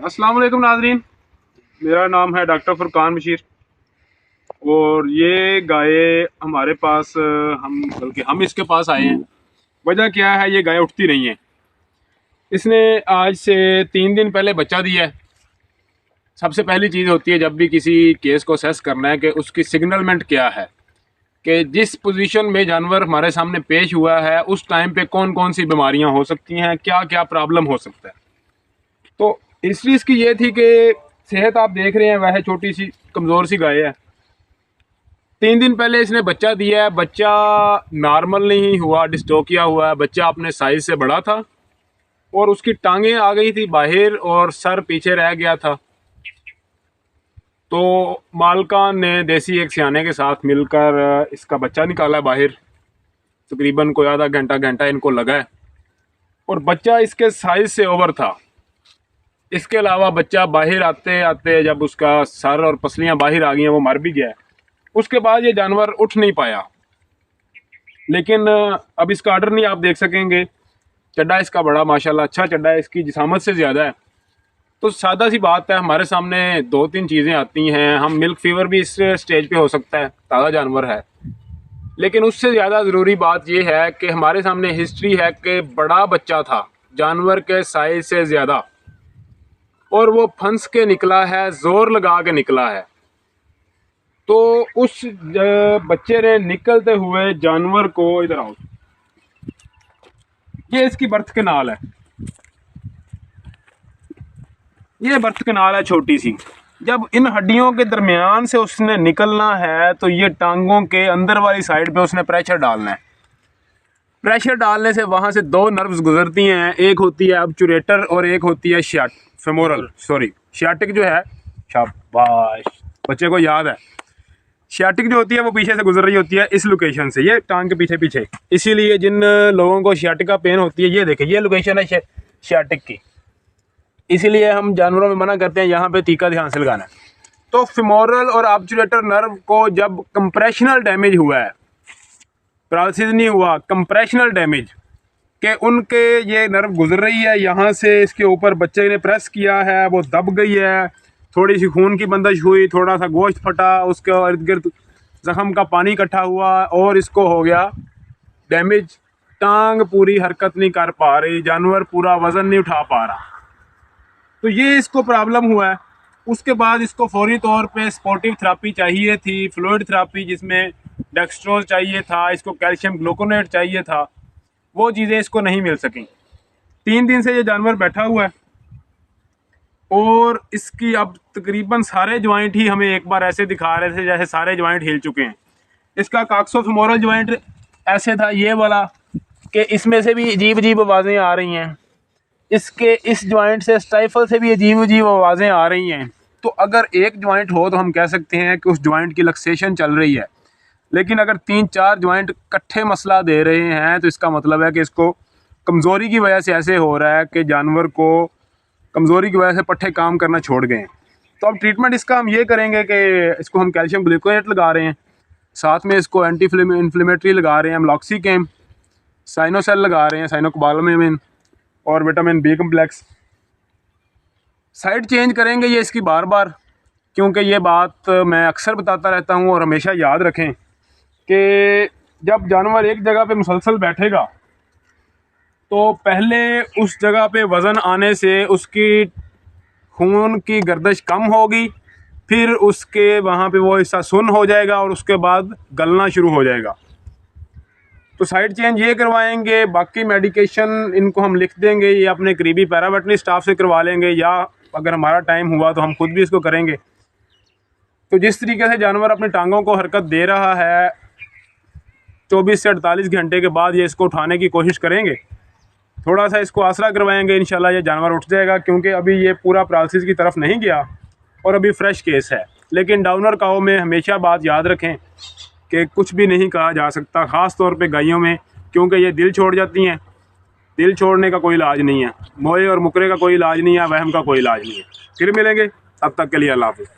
अस्सलाम वालेकुम नाज़रीन, मेरा नाम है डॉक्टर फुरकान बशीर और ये गाय हमारे पास हम इसके पास आए हैं। वजह क्या है, ये गाय उठती नहीं है। इसने आज से 3 दिन पहले बच्चा दिया है। सबसे पहली चीज़ होती है जब भी किसी केस को असेस करना है कि उसकी सिग्नलमेंट क्या है, कि जिस पोजीशन में जानवर हमारे सामने पेश हुआ है उस टाइम पे कौन कौन सी बीमारियां हो सकती हैं, क्या क्या प्रॉब्लम हो सकता है। तो हिस्ट्री इसकी ये थी कि सेहत आप देख रहे हैं, वह छोटी सी कमज़ोर सी गाय है। 3 दिन पहले इसने बच्चा दिया है। बच्चा नॉर्मल नहीं हुआ, डिस्टोकिया हुआ है। बच्चा अपने साइज से बड़ा था और उसकी टांगें आ गई थी बाहर और सर पीछे रह गया था। तो मालकान ने देसी एक सियाने के साथ मिलकर इसका बच्चा निकाला बाहर। तकरीबन कोई आधा घंटा इनको लगा है और बच्चा इसके साइज से ओवर था। इसके अलावा बच्चा बाहर आते आते जब उसका सर और पसलियां बाहर आ गई हैं, वो मर भी गया है। उसके बाद ये जानवर उठ नहीं पाया। लेकिन अब इसका आर्डर नहीं आप देख सकेंगे। चड्डा इसका बड़ा माशाल्लाह अच्छा चड्डा है, इसकी जिसामत से ज़्यादा है। तो सादा सी बात है, हमारे सामने 2-3 चीज़ें आती हैं। हम मिल्क फीवर भी इस स्टेज पे हो सकता है, ताज़ा जानवर है। लेकिन उससे ज़्यादा ज़रूरी बात यह है कि हमारे सामने हिस्ट्री है कि बड़ा बच्चा था जानवर के साइज से ज़्यादा, और वो फंस के निकला है, ज़ोर लगा के निकला है। तो उस बच्चे ने निकलते हुए जानवर को, इधर आओ, ये इसकी बर्थ कैनाल है। ये बर्थ कैनाल है छोटी सी। जब इन हड्डियों के दरमियान से उसने निकलना है तो ये टांगों के अंदर वाली साइड पे उसने प्रेशर डालना है। प्रेशर डालने से वहाँ से 2 नर्व्स गुजरती हैं। एक होती है ऑब्चुरेटर और एक होती है शियाटिक जो है, शाबाश, बच्चे को याद है। शियाटिक जो होती है वो पीछे से गुजर रही होती है इस लोकेशन से, ये टांग के पीछे पीछे। इसीलिए जिन लोगों को शियाटिका पेन होती है, ये देखें, ये लोकेशन है शियाटिक की। इसीलिए हम जानवरों में मना करते हैं यहाँ पे टीका ध्यान से लगाना है। तो फिमोरल और ऑब्चुरेटर नर्व को जब कंप्रेशनल डैमेज हुआ है, पैरालिसिस नहीं हुआ, कंप्रेशनल डैमेज, कि उनके ये नर्व गुजर रही है यहाँ से, इसके ऊपर बच्चे ने प्रेस किया है, वो दब गई है, थोड़ी सी खून की बंदिश हुई, थोड़ा सा गोश्त फटा, उसके इर्द गिर्द जख्म का पानी इकट्ठा हुआ और इसको हो गया डैमेज। टांग पूरी हरकत नहीं कर पा रही, जानवर पूरा वज़न नहीं उठा पा रहा। तो ये इसको प्रॉब्लम हुआ है। उसके बाद इसको फौरी तौर पे स्पोर्टिव थेरापी चाहिए थी, फ्लूइड थेरापी, जिसमें डेक्स्ट्रोज चाहिए था, इसको कैल्शियम ग्लूकोनेट चाहिए था। वो चीज़ें इसको नहीं मिल सकें। 3 दिन से ये जानवर बैठा हुआ है और इसकी अब तकरीबन सारे जॉइंट ही हमें एक बार ऐसे दिखा रहे थे जैसे सारे जॉइंट हिल चुके हैं। इसका कॉक्सोफेमोरल जॉइंट ऐसे था, ये वाला, कि इसमें से भी अजीब अजीब आवाज़ें आ रही हैं। इसके इस जॉइंट से, स्टाइफल से भी अजीब अजीब आवाज़ें आ रही हैं। तो अगर एक जॉइंट हो तो हम कह सकते हैं कि उस जॉइंट की लक्सेशन चल रही है। लेकिन अगर 3-4 जॉइंट इकट्ठे मसला दे रहे हैं तो इसका मतलब है कि इसको कमज़ोरी की वजह से ऐसे हो रहा है कि जानवर को कमज़ोरी की वजह से पट्ठे काम करना छोड़ गए हैं। तो अब ट्रीटमेंट इसका हम ये करेंगे कि इसको हम कैल्शियम ग्लूकोनेट लगा रहे हैं, साथ में इसको एंटी इन्फ्लेमेटरी लगा रहे हैं, मेलॉक्सीकेम, साइनोसेल लगा रहे हैं, साइनोकोबालामिन और vitamin B complex. Side change करेंगे ये इसकी बार बार, क्योंकि ये बात मैं अक्सर बताता रहता हूँ। और हमेशा याद रखें कि जब जानवर एक जगह पे मुसलसल बैठेगा तो पहले उस जगह पे वज़न आने से उसकी खून की गर्दिश कम होगी, फिर उसके वहाँ पे वो हिस्सा सुन्न हो जाएगा और उसके बाद गलना शुरू हो जाएगा। तो साइड चेंज ये करवाएंगे। बाकी मेडिकेशन इनको हम लिख देंगे, ये अपने करीबी पैरावेटरी स्टाफ से करवा लेंगे, या अगर हमारा टाइम हुआ तो हम खुद भी इसको करेंगे। तो जिस तरीके से जानवर अपनी टांगों को हरकत दे रहा है, 24 से 48 घंटे के बाद ये इसको उठाने की कोशिश करेंगे। थोड़ा सा इसको आसरा करवाएंगे, इंशाल्लाह ये जानवर उठ जाएगा। क्योंकि अभी ये पूरा पैरालिसिस की तरफ नहीं गया और अभी फ्रेश केस है। लेकिन डाउनर काऊ में हमेशा बात याद रखें कि कुछ भी नहीं कहा जा सकता, ख़ास तौर पे गायों में, क्योंकि ये दिल छोड़ जाती हैं। दिल छोड़ने का कोई इलाज नहीं है, मोए और मुकरे का कोई इलाज नहीं है, वहम का कोई इलाज नहीं है। फिर मिलेंगे, तब तक के लिए अल्लाह हाफ़िज़।